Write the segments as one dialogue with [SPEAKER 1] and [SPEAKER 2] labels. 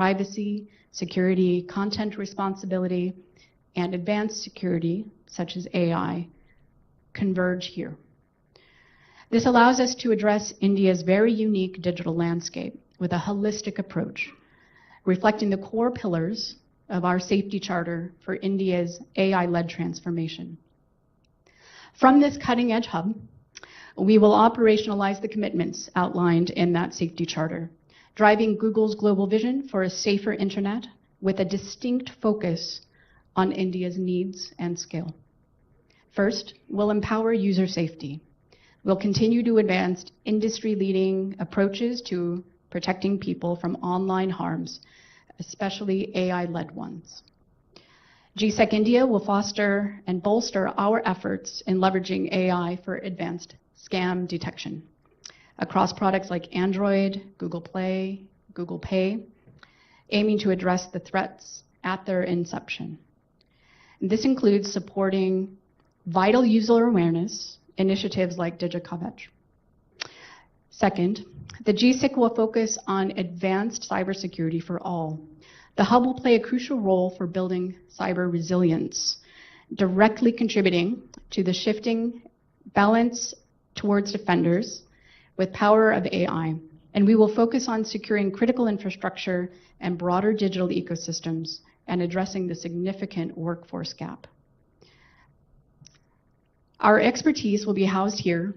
[SPEAKER 1] privacy, security, content responsibility, and advanced security, such as AI, converge here. This allows us to address India's very unique digital landscape with a holistic approach, reflecting the core pillars of our safety charter for India's AI-led transformation. From this cutting-edge hub, we will operationalize the commitments outlined in that safety charter, driving Google's global vision for a safer internet with a distinct focus on India's needs and scale. First, we'll empower user safety. We'll continue to advance industry-leading approaches to protecting people from online harms, especially AI-led ones. GSEC India will foster and bolster our efforts in leveraging AI for advanced scam detection across products like Android, Google Play, Google Pay, aiming to address the threats at their inception. This includes supporting vital user awareness initiatives like DigiCoverage. Second, the GSIC will focus on advanced cybersecurity for all. The hub will play a crucial role for building cyber resilience, directly contributing to the shifting balance towards defenders with power of AI. And we will focus on securing critical infrastructure and broader digital ecosystems and addressing the significant workforce gap. Our expertise will be housed here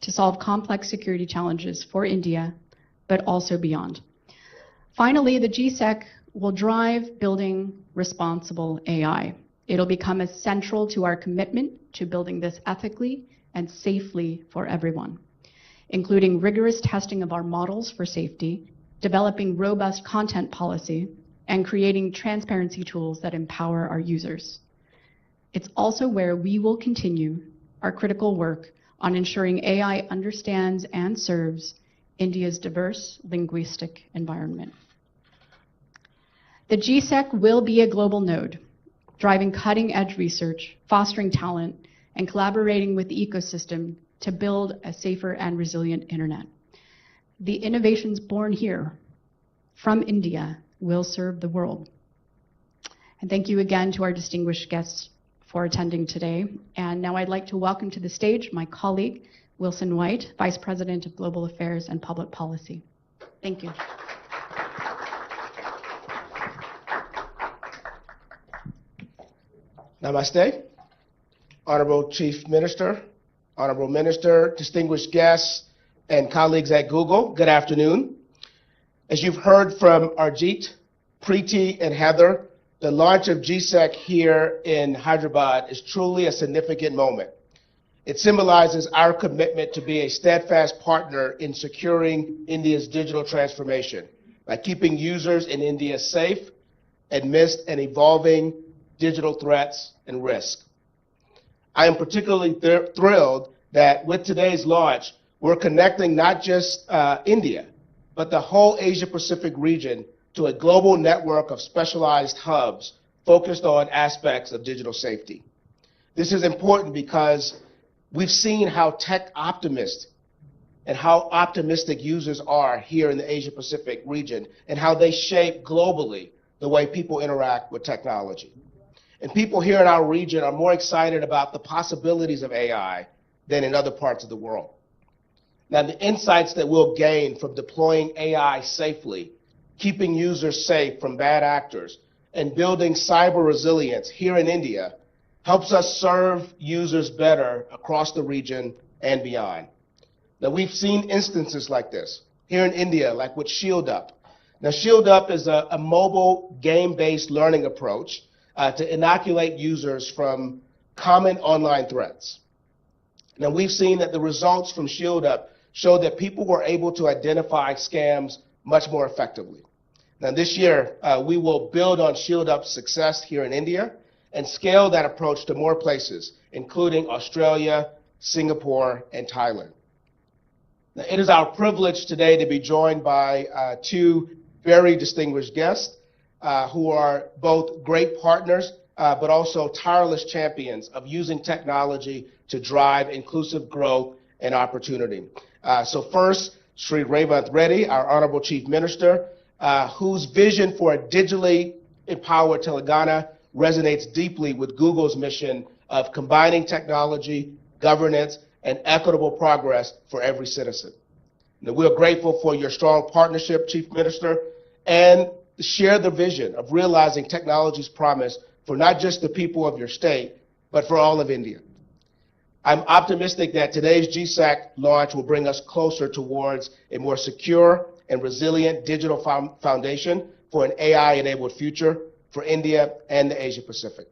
[SPEAKER 1] to solve complex security challenges for India, but also beyond. Finally, the GSEC will drive building responsible AI. It'll become central to our commitment to building this ethically and safely for everyone, including rigorous testing of our models for safety, developing robust content policy, and creating transparency tools that empower our users. It's also where we will continue our critical work on ensuring AI understands and serves India's diverse linguistic environment. The GSEC will be a global node, driving cutting-edge research, fostering talent, and collaborating with the ecosystem to build a safer and resilient internet. The innovations born here from India will serve the world. And thank you again to our distinguished guests for attending today. And now I'd like to welcome to the stage my colleague, Wilson White, Vice President of Global Affairs and Public Policy. Thank you.
[SPEAKER 2] Namaste. Honorable Chief Minister, Honorable Minister, distinguished guests, and colleagues at Google, good afternoon. As you've heard from Arjit, Preeti, and Heather, the launch of GSEC here in Hyderabad is truly a significant moment. It symbolizes our commitment to be a steadfast partner in securing India's digital transformation by keeping users in India safe amidst an evolving digital threats and risk. I am particularly thrilled that with today's launch, we're connecting not just India, but the whole Asia-Pacific region to a global network of specialized hubs focused on aspects of digital safety. This is important because we've seen how tech optimists and how optimistic users are here in the Asia-Pacific region and how they shape globally the way people interact with technology. And people here in our region are more excited about the possibilities of AI than in other parts of the world. Now, the insights that we'll gain from deploying AI safely, keeping users safe from bad actors, and building cyber resilience here in India helps us serve users better across the region and beyond. Now, we've seen instances like this here in India, like with Shield Up. Now, Shield Up is a mobile game-based learning approach to inoculate users from common online threats. Now, we've seen that the results from Shield Up show that people were able to identify scams much more effectively. Now, this year, we will build on Shield Up's success here in India and scale that approach to more places, including Australia, Singapore, and Thailand. Now, it is our privilege today to be joined by two very distinguished guests who are both great partners, but also tireless champions of using technology to drive inclusive growth and opportunity. So first, Sri Revanth Reddy, our Honorable Chief Minister, whose vision for a digitally empowered Telangana resonates deeply with Google's mission of combining technology, governance, and equitable progress for every citizen. Now, we are grateful for your strong partnership, Chief Minister, and share the vision of realizing technology's promise for not just the people of your state, but for all of India. I'm optimistic that today's GSAC launch will bring us closer towards a more secure and resilient digital foundation for an AI-enabled future for India and the Asia Pacific.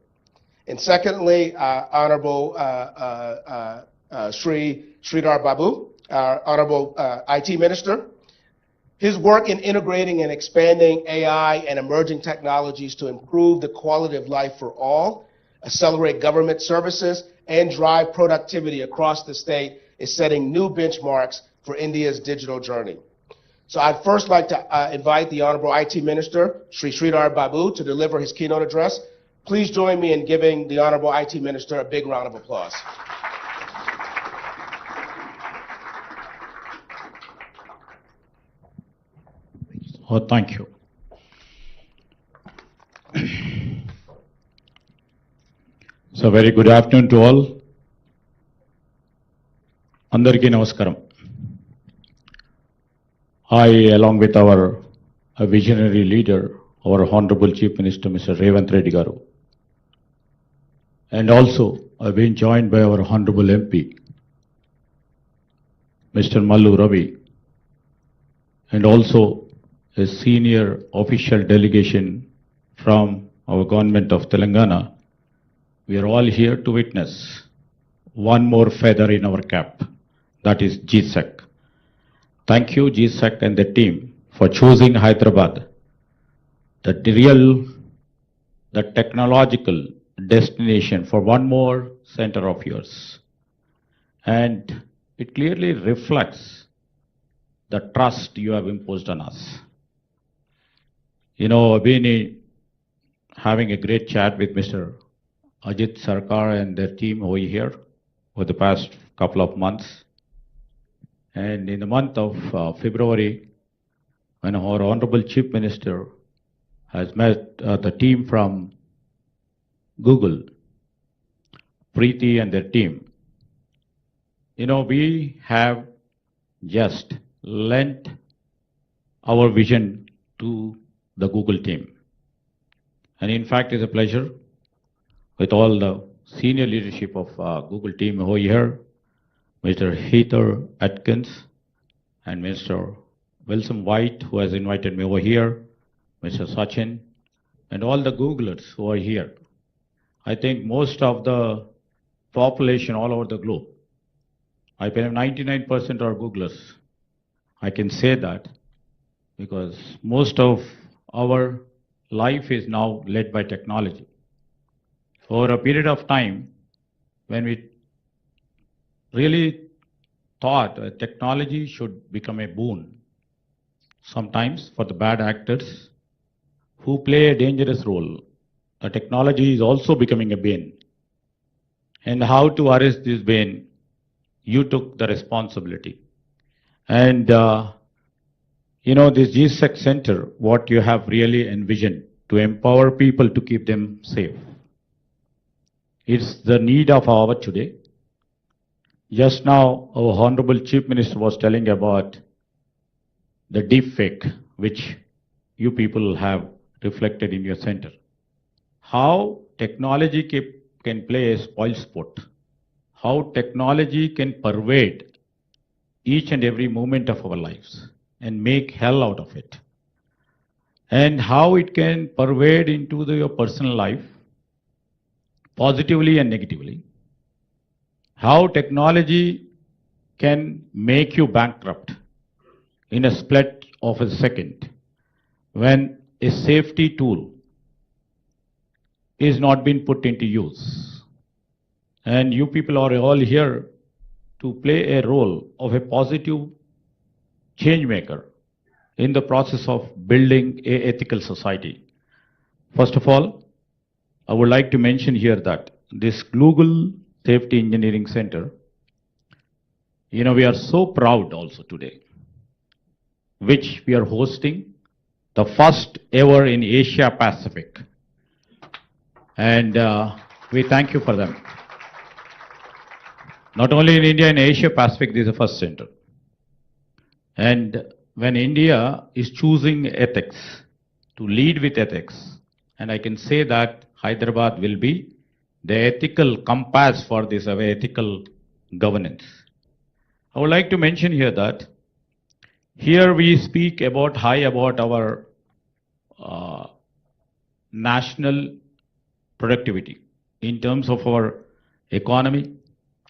[SPEAKER 2] And secondly, Honorable Sridhar Babu, our Honorable IT Minister, his work in integrating and expanding AI and emerging technologies to improve the quality of life for all, accelerate government services, and drive productivity across the state is setting new benchmarks for India's digital journey. So I'd first like to invite the Honorable IT Minister, Sridhar Babu, to deliver his keynote address. Please join me in giving the Honorable IT Minister a big round of applause.
[SPEAKER 3] Oh, thank you. So very good afternoon to all. Andariki namaskaram. I, along with our visionary leader, our Honorable Chief Minister, Mr. Revanth Reddy Garu, and also I've been joined by our Honorable MP, Mr. Mallu Ravi, and also a senior official delegation from our government of Telangana. We are all here to witness one more feather in our cap, that is GSEC. Thank you, GSEC and the team, for choosing Hyderabad, the technological destination for one more center of yours. And it clearly reflects the trust you have imposed on us. You know, I've been having a great chat with Mr. Ajit Sarkar and their team over here for the past couple of months. And in the month of February, when our Honorable Chief Minister has met the team from Google, Preeti and their team, you know, we have just lent our vision to the Google team. And in fact, it's a pleasure with all the senior leadership of Google team over here, Mr. Heather Atkins and Mr. Wilson White, who has invited me over here, Mr. Sachin, and all the Googlers who are here. I think most of the population all over the globe, I believe 99% are Googlers. I can say that because most of our life is now led by technology. Over a period of time, when we really thought technology should become a boon, sometimes for the bad actors who play a dangerous role, the technology is also becoming a bane. And how to arrest this bane, you took the responsibility. And you know, this GSEC center, what you have really envisioned to empower people to keep them safe. It's the need of our hour today. Just now, our Honorable Chief Minister was telling about the deep fake, which you people have reflected in your center. How technology can play a spoil sport. How technology can pervade each and every moment of our lives and make hell out of it. And how it can pervade into your personal life, positively and negatively. How technology can make you bankrupt in a split of a second when a safety tool is not being put into use. And you people are all here to play a role of a positive change maker in the process of building an ethical society. First of all, I would like to mention here that this Google Safety Engineering Center, you know, we are so proud also today, which we are hosting the first ever in Asia Pacific. And we thank you for them. Not only in India, in Asia Pacific, this is the first center. And when India is choosing ethics, to lead with ethics, and I can say that Hyderabad will be the ethical compass for this ethical governance. I would like to mention here that here we speak about our national productivity in terms of our economy,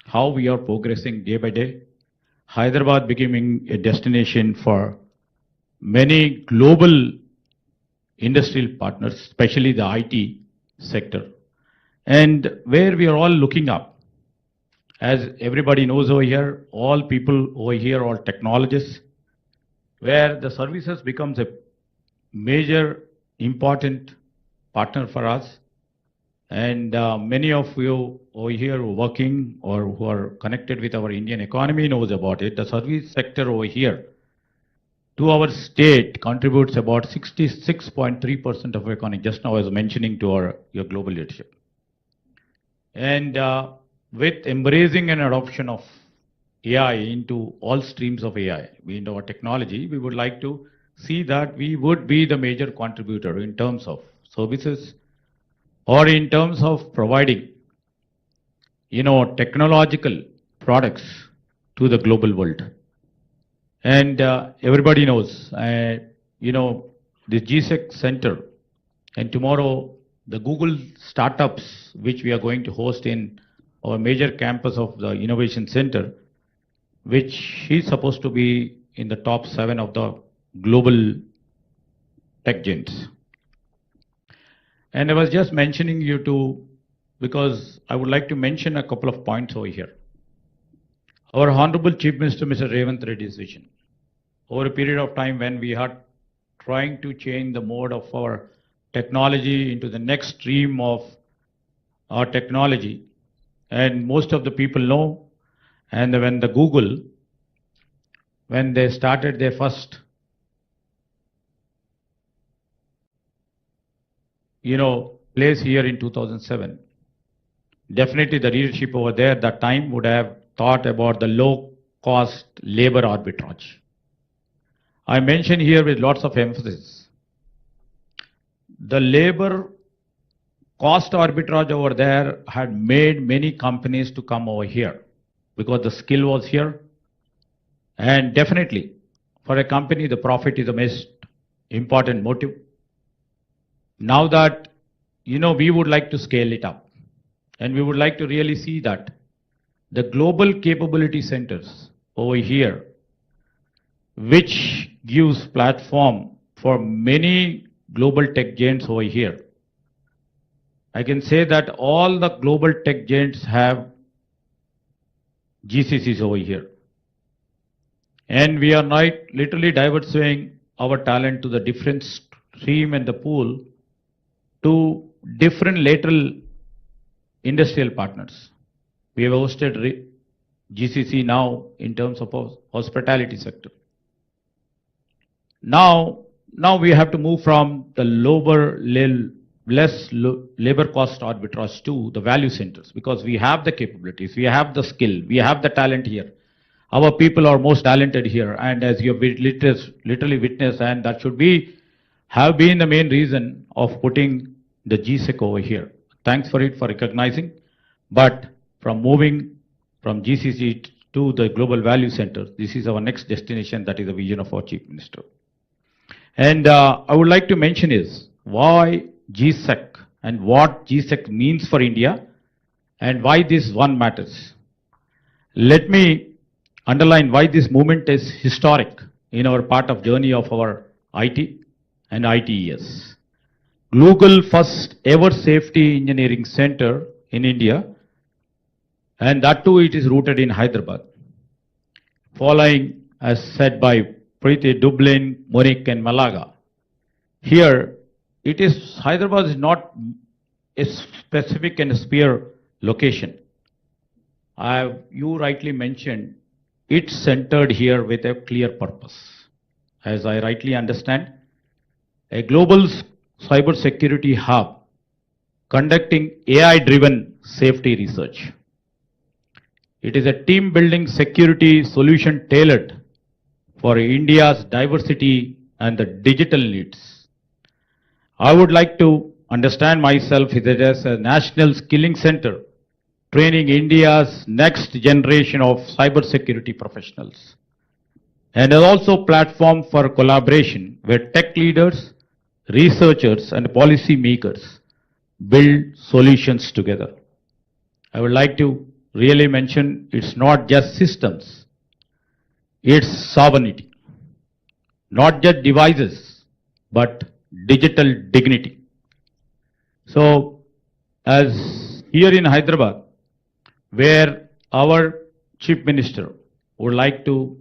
[SPEAKER 3] how we are progressing day by day. Hyderabad becoming a destination for many global industrial partners, especially the IT sector, and where we are all looking up. As everybody knows over here, all people over here are technologists, where the services becomes a major important partner for us. And many of you over here who are working or who are connected with our Indian economy knows about it. The service sector over here to our state contributes about 66.3% of our economy. Just now I was mentioning to your global leadership. And with embracing and adoption of AI into all streams of AI, into our technology, we would like to see that we would be the major contributor in terms of services or in terms of providing, technological products to the global world. And everybody knows, the GSEC Center and tomorrow the Google startups, which we are going to host in our major campus of the Innovation Center, which is supposed to be in the top 7 of the global tech giants. And I was just mentioning you to, because I would like to mention a couple of points over here. Our Honorable Chief Minister, Mr. Revanth Reddy's vision, over a period of time when we are trying to change the mode of our technology into the next stream of our technology, and most of the people know, and when the Google, when they started their first place here in 2007, definitely the leadership over there at that time would have thought about the low cost labor arbitrage. I mention here with lots of emphasis, the labor cost arbitrage over there had made many companies to come over here because the skill was here. And definitely for a company, the profit is the most important motive. Now that, we would like to scale it up, and we would like to really see that the global capability centers over here, which gives platform for many global tech giants over here. I can say that all the global tech giants have GCCs over here. And we are not literally diversifying our talent to the different stream and the pool to different lateral industrial partners. We have hosted GCC now in terms of hospitality sector. Now we have to move from the less labor cost arbitrage to the value centers, because we have the capabilities, we have the skill, we have the talent here. Our people are most talented here, and as you have literally witnessed, and that should have been the main reason of putting the GSEC over here. Thanks for recognizing. But from moving from GCC to the global value center, this is our next destination. That is the vision of our Chief Minister. And I would like to mention is why GSEC and what GSEC means for India and why this one matters. Let me underline why this movement is historic in our part of journey of our IT and ITES. Global first ever safety engineering center in India, and that too it is rooted in Hyderabad. Following, as said by Preeti, Dublin, Munich and Malaga. Here, Hyderabad is not a specific and a sphere location. You rightly mentioned, it's centered here with a clear purpose. As I rightly understand, a global cybersecurity hub conducting AI-driven safety research. It is a team-building security solution tailored for India's diversity and the digital needs. I would like to understand myself as a national skilling center training India's next generation of cybersecurity professionals, and also platform for collaboration where tech leaders, researchers and policy makers build solutions together. I would like to really mention it's not just systems, it's sovereignty, not just devices, but digital dignity. So, as here in Hyderabad, where our Chief Minister would like to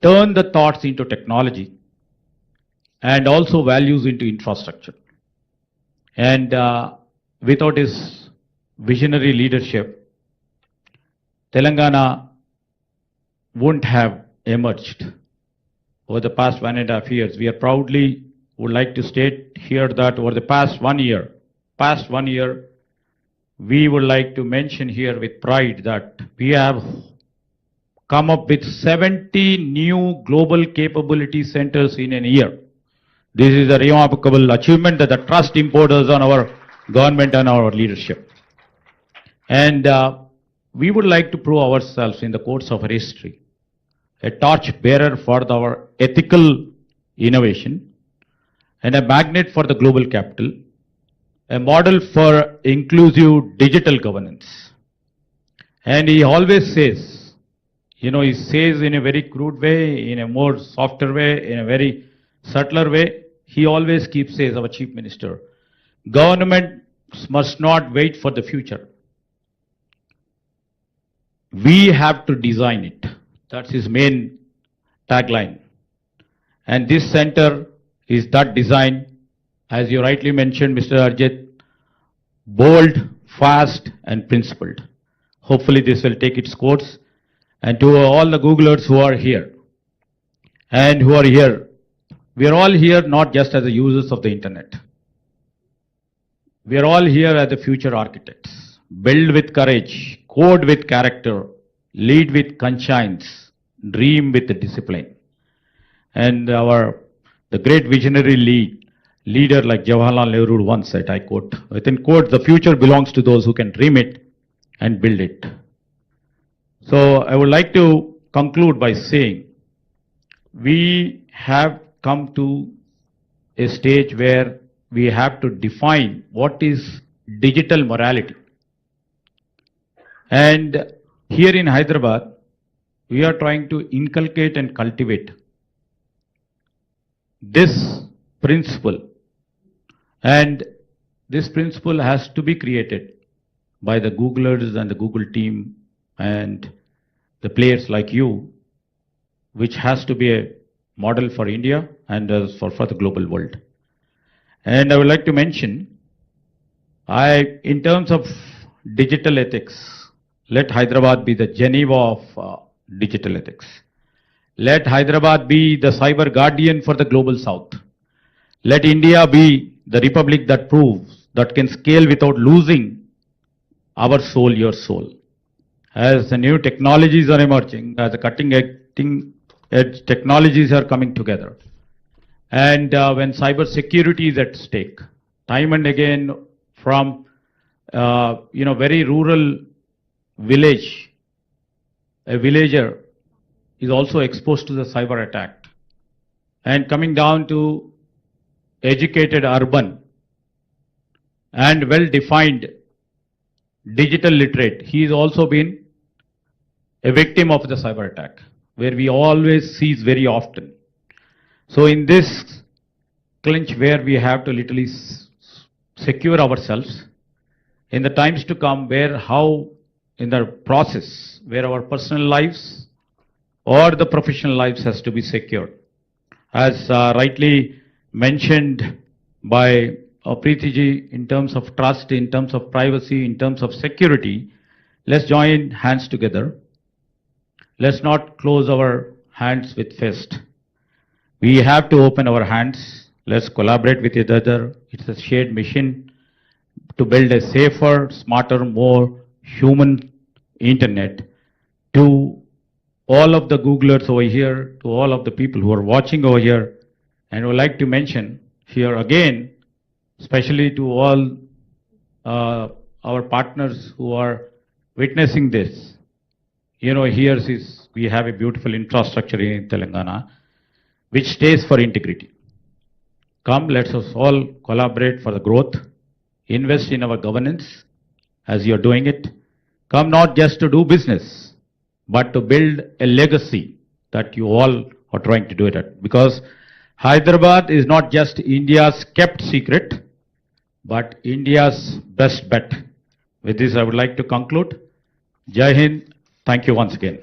[SPEAKER 3] turn the thoughts into technology and also values into infrastructure. And without his visionary leadership, Telangana wouldn't have emerged over the past 1.5 years. We are proudly would like to state here that over the past 1 year, we would like to mention here with pride that we have come up with 70 new global capability centers in a year. This is a remarkable achievement that the trust imposed on our government and our leadership. And we would like to prove ourselves in the course of our history, a torch bearer for our ethical innovation and a magnet for the global capital, a model for inclusive digital governance. And he always says, he says in a very crude way, in a more softer way, in a very subtler way, he always keeps says, our Chief Minister, government must not wait for the future. We have to design it. That's his main tagline. And this center is that design, as you rightly mentioned, Mr. Arjit, bold, fast and principled. Hopefully this will take its course. And to all the Googlers who are here, we are all here not just as the users of the internet. We are all here as the future architects. Build with courage, code with character, lead with conscience, dream with discipline. And the great visionary leader like Jawaharlal Nehru once said, I quote, within quote, the future belongs to those who can dream it and build it. So I would like to conclude by saying, we have come to a stage where we have to define what is digital morality. And here in Hyderabad, we are trying to inculcate and cultivate this principle. And this principle has to be created by the Googlers and the Google team and the players like you, which has to be a model for India and for the global world. And I would like to mention, in terms of digital ethics, let Hyderabad be the Geneva of digital ethics. Let Hyderabad be the cyber guardian for the global south. Let India be the republic that proves that can scale without losing our soul, your soul. As the new technologies are emerging, as the cutting edge technologies are coming together, and when cyber security is at stake, time and again from very rural village, a villager is also exposed to the cyber attack, and coming down to educated urban and well-defined digital literate, he has also been a victim of the cyber attack, where we always seize very often. So in this clinch where we have to literally secure ourselves, in the times to come in the process where our personal lives or the professional lives has to be secured. As rightly mentioned by Preeti ji, in terms of trust, in terms of privacy, in terms of security, let's join hands together. Let's not close our hands with fist. We have to open our hands. Let's collaborate with each other. It's a shared mission to build a safer, smarter, more human internet. To all of the Googlers over here, to all of the people who are watching over here, and I would like to mention here again, especially to all our partners who are witnessing this. You know, we have a beautiful infrastructure in Telangana, which stays for integrity. Come, let us all collaborate for the growth, invest in our governance as you are doing it. Come not just to do business, but to build a legacy that you all are trying to do it. Because Hyderabad is not just India's kept secret, but India's best bet. With this, I would like to conclude. Jai Hind. Thank you once again.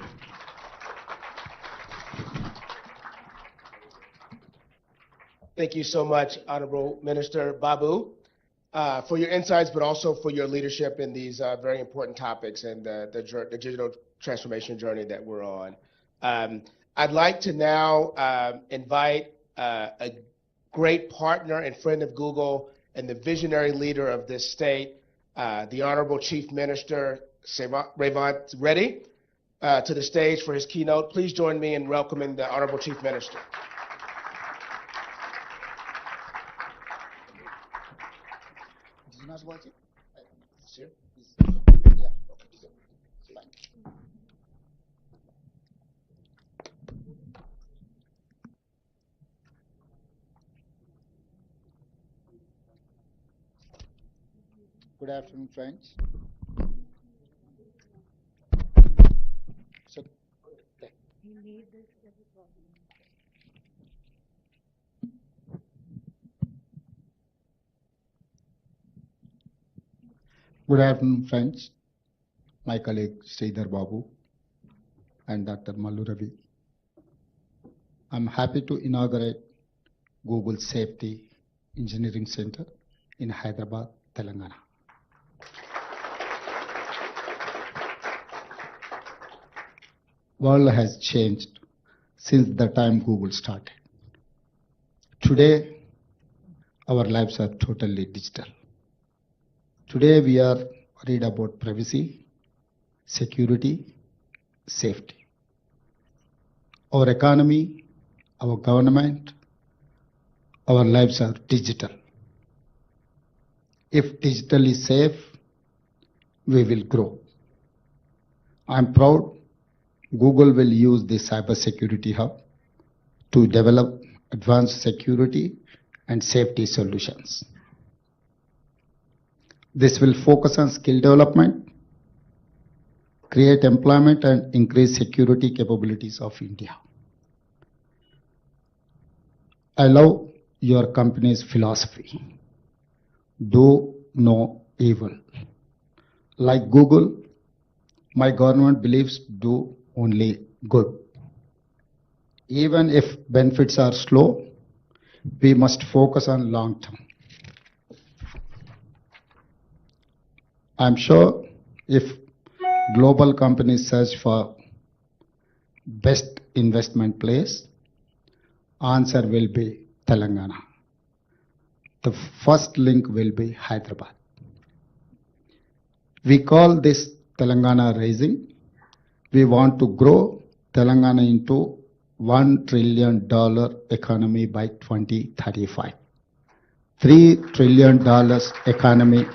[SPEAKER 2] Thank you so much, Honorable Minister Babu, for your insights, but also for your leadership in these very important topics and the digital transformation journey that we're on. I'd like to now invite a great partner and friend of Google and the visionary leader of this state, the Honorable Chief Minister Revanth Reddy, to the stage for his keynote. Please join me in welcoming the Honorable Chief Minister.
[SPEAKER 4] Good afternoon, friends. Good afternoon, friends. My colleague Sridhar Babu and Dr. Mallu Ravi. I'm happy to inaugurate Google Safety Engineering Center in Hyderabad, Telangana. World has changed since the time Google started. Today, our lives are totally digital. Today, we are worried about privacy, security, safety. Our economy, our government, our lives are digital. If digital is safe, we will grow. I'm proud Google will use the cybersecurity hub to develop advanced security and safety solutions. This will focus on skill development, create employment, and increase security capabilities of India. I love your company's philosophy. Do no evil. Like Google, my government believes do only good. Even if benefits are slow, we must focus on long term. I'm sure if global companies search for best investment place, answer will be Telangana. The first link will be Hyderabad. We call this Telangana Rising. We want to grow Telangana into $1 trillion economy by 2035. $3 trillion economy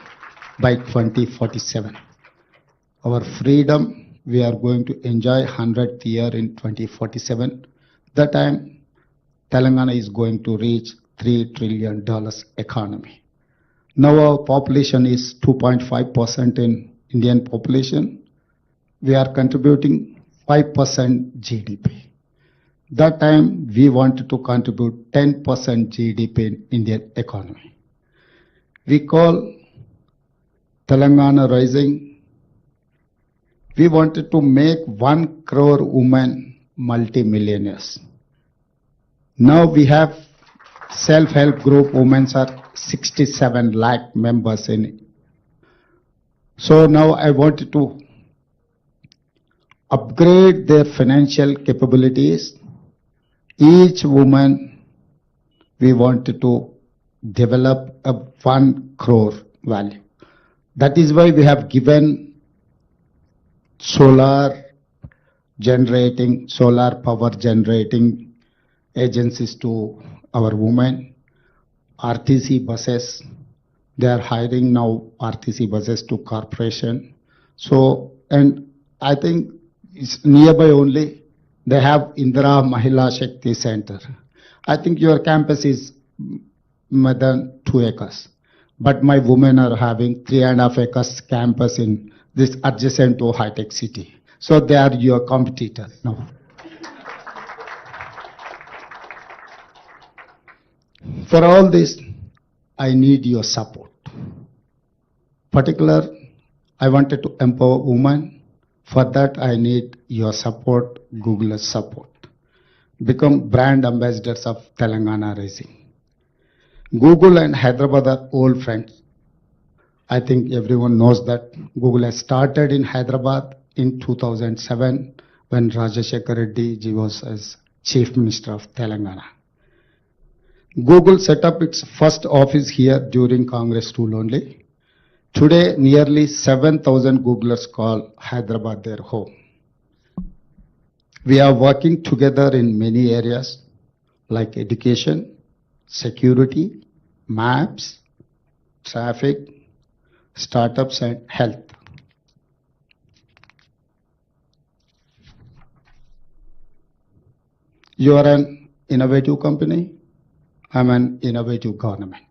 [SPEAKER 4] by 2047. Our freedom, we are going to enjoy 100th year in 2047. That time, Telangana is going to reach $3 trillion economy. Now our population is 2.5% in Indian population. We are contributing 5% GDP. That time, we wanted to contribute 10% GDP in Indian economy. We call Telangana Rising. We wanted to make 1 crore women multi-millionaires. Now we have self-help group women are 67 lakh members in. So now I wanted to upgrade their financial capabilities. Each woman we wanted to develop a 1 crore value. That is why we have given solar power generating agencies to our women. RTC buses, they are hiring now RTC buses to corporation. So, and I think it's nearby only, they have Indira Mahila Shakti Center. I think your campus is more than 2 acres. But my women are having 3.5 acres campus in this adjacent to high-tech city. So they are your competitors now. For all this, I need your support. Particular, I wanted to empower women. For that, I need your support, Google's support. Become brand ambassadors of Telangana Rising. Google and Hyderabad are old friends. I think everyone knows that Google has started in Hyderabad in 2007 when Rajashekar Reddy ji was as Chief Minister of Telangana. Google set up its first office here during Congress rule only. Today, nearly 7,000 Googlers call Hyderabad their home. We are working together in many areas like education, security, maps, traffic, startups and health. You are an innovative company. I'm an innovative government.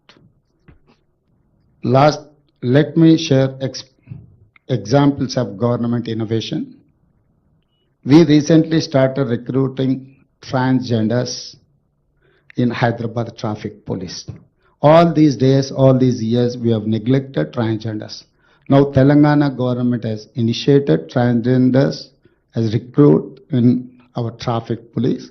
[SPEAKER 4] Last, let me share examples of government innovation. We recently started recruiting transgenders in Hyderabad traffic police. All these days, all these years, we have neglected transgenders. Now Telangana government has initiated transgenders as recruit in our traffic police.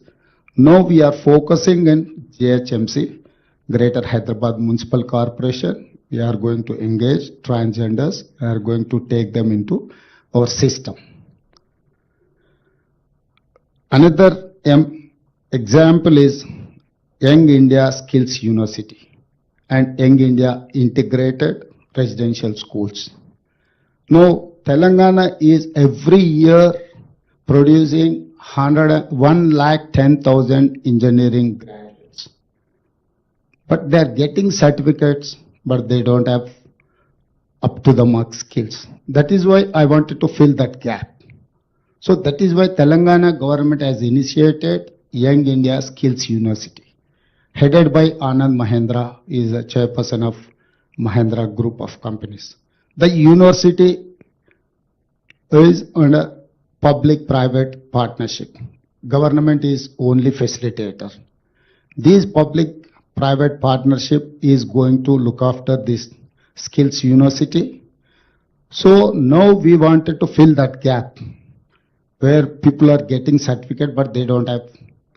[SPEAKER 4] Now we are focusing in GHMC, Greater Hyderabad Municipal Corporation. We are going to engage transgenders. We are going to take them into our system. Another example is Young India Skills University and Young India Integrated Residential Schools. Now, Telangana is every year producing 110,000 engineering graduates. But they are getting certificates, but they don't have up to the mark skills. That is why I wanted to fill that gap. So that is why Telangana government has initiated Young India Skills University, headed by Anand Mahendra, is a chairperson of Mahendra Group of companies. The university is under public-private partnership. Government is only facilitator. This public-private partnership is going to look after this skills university. So now we wanted to fill that gap where people are getting certificate but they don't have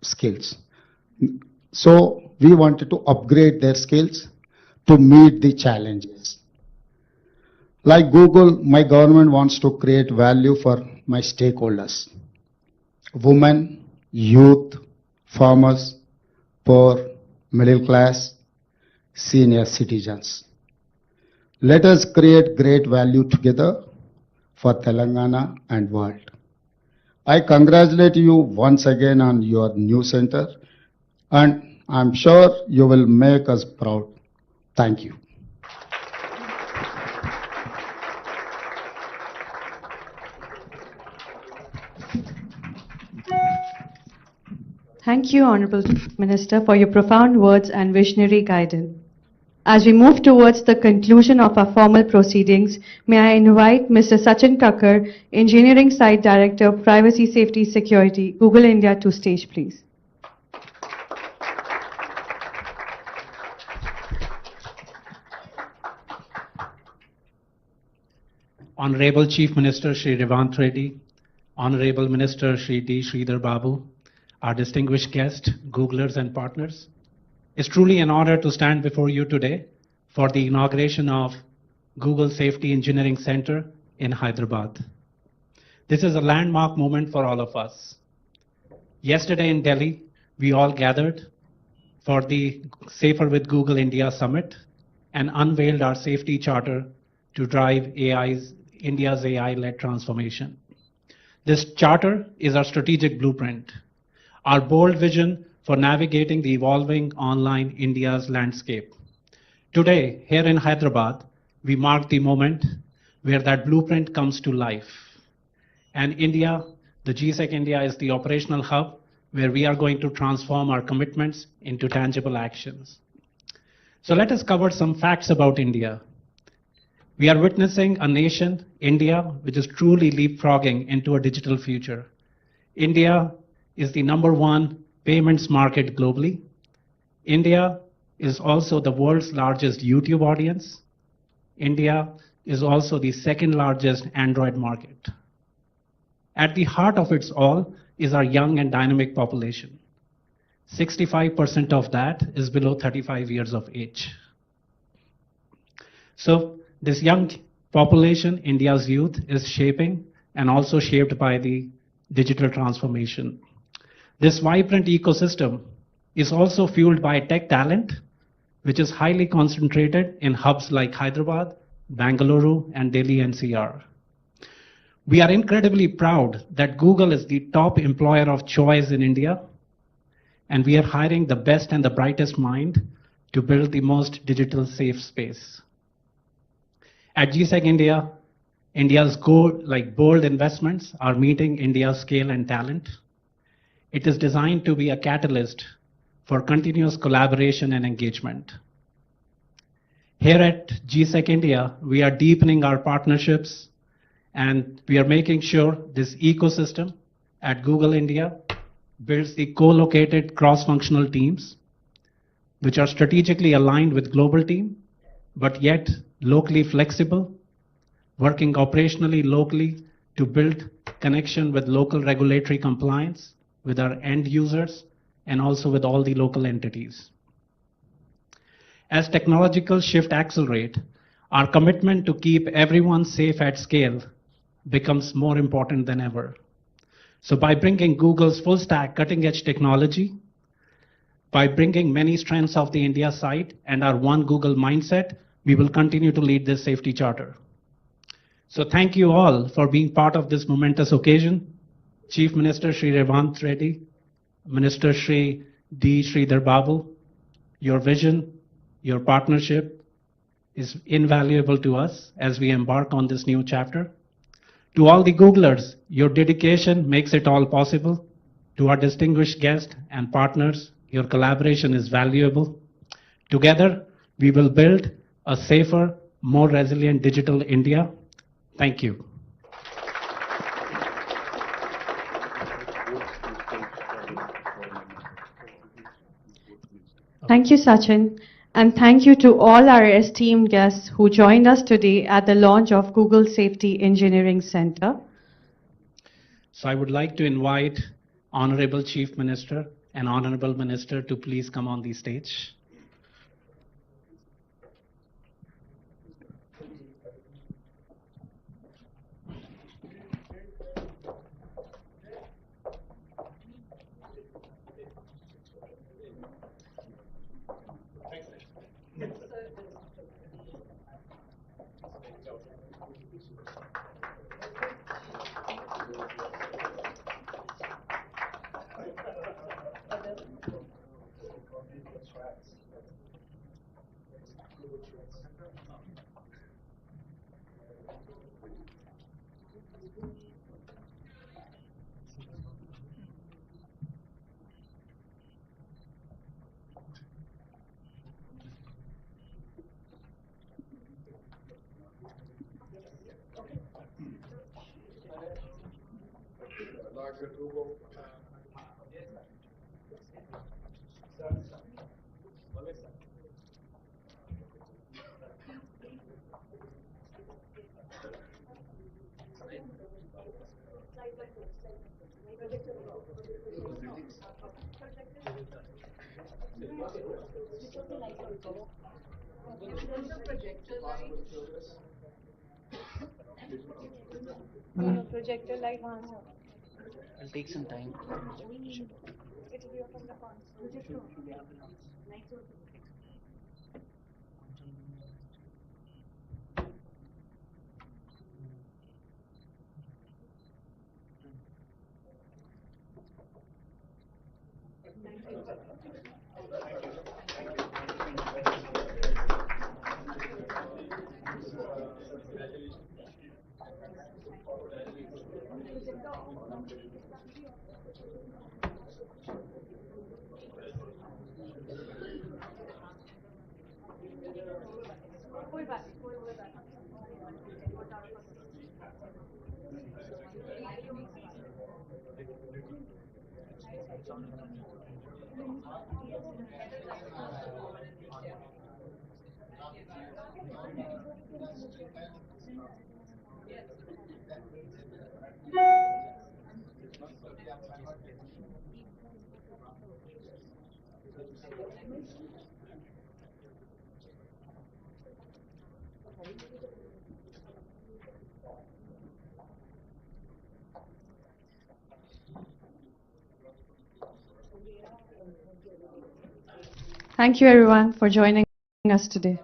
[SPEAKER 4] skills. So we wanted to upgrade their skills to meet the challenges. Like Google, my government wants to create value for my stakeholders. Women, youth, farmers, poor, middle class, senior citizens. Let us create great value together for Telangana and world. I congratulate you once again on your new center, and I'm sure you will make us proud. Thank you.
[SPEAKER 5] Thank you, Honorable Minister, for your profound words and visionary guidance. As we move towards the conclusion of our formal proceedings, may I invite Mr. Sachin Kakkar, Engineering Site Director, Privacy, Safety, Security, Google India, to stage, please.
[SPEAKER 6] Honorable Chief Minister Shri Revanth Reddy, Honorable Minister Shri D. Sridhar Babu, our distinguished guests, Googlers and partners. It's truly an honor to stand before you today for the inauguration of Google Safety Engineering Center in Hyderabad. This is a landmark moment for all of us. Yesterday in Delhi, we all gathered for the Safer with Google India Summit and unveiled our safety charter to drive India's AI-led transformation. This charter is our strategic blueprint, our bold vision for navigating the evolving online India's landscape. Today, here in Hyderabad, we mark the moment where that blueprint comes to life. And India, the GSEC India is the operational hub where we are going to transform our commitments into tangible actions. So let us cover some facts about India. We are witnessing a nation, India, which is truly leapfrogging into a digital future. India is the #1 payments market globally. India is also the world's largest YouTube audience. India is also the second largest Android market. At the heart of it all is our young and dynamic population. 65% of that is below 35 years of age. So this young population, India's youth, is shaping and also shaped by the digital transformation. This vibrant ecosystem is also fueled by tech talent, which is highly concentrated in hubs like Hyderabad, Bangalore, and Delhi NCR. We are incredibly proud that Google is the top employer of choice in India, and we are hiring the best and the brightest mind to build the most digital safe space. At GSEC India, India's bold investments are meeting India's scale and talent. It is designed to be a catalyst for continuous collaboration and engagement. Here at GSEC India, we are deepening our partnerships and we are making sure this ecosystem at Google India builds the co-located cross-functional teams, which are strategically aligned with global team, but yet locally flexible, working operationally locally to build connection with local regulatory compliance, with our end users, and also with all the local entities. As technological shift accelerate, our commitment to keep everyone safe at scale becomes more important than ever. So by bringing Google's full stack cutting edge technology, by bringing many strengths of the India side and our one Google mindset, we will continue to lead this safety charter. So thank you all for being part of this momentous occasion. Chief Minister Shri Revanth Reddy, Minister Shri D. Sridhar Babu, your vision, your partnership is invaluable to us as we embark on this new chapter. To all the Googlers, your dedication makes it all possible. To our distinguished guests and partners, your collaboration is valuable. Together, we will build a safer, more resilient digital India. Thank you.
[SPEAKER 5] Thank you, Sachin. And thank you to all our esteemed guests who joined us today at the launch of Google Safety Engineering Center.
[SPEAKER 6] So I would like to invite Honorable Chief Minister and Honorable Minister to please come on the stage.
[SPEAKER 7] Projector light. It'll take some time.
[SPEAKER 5] Thank you everyone for joining us today.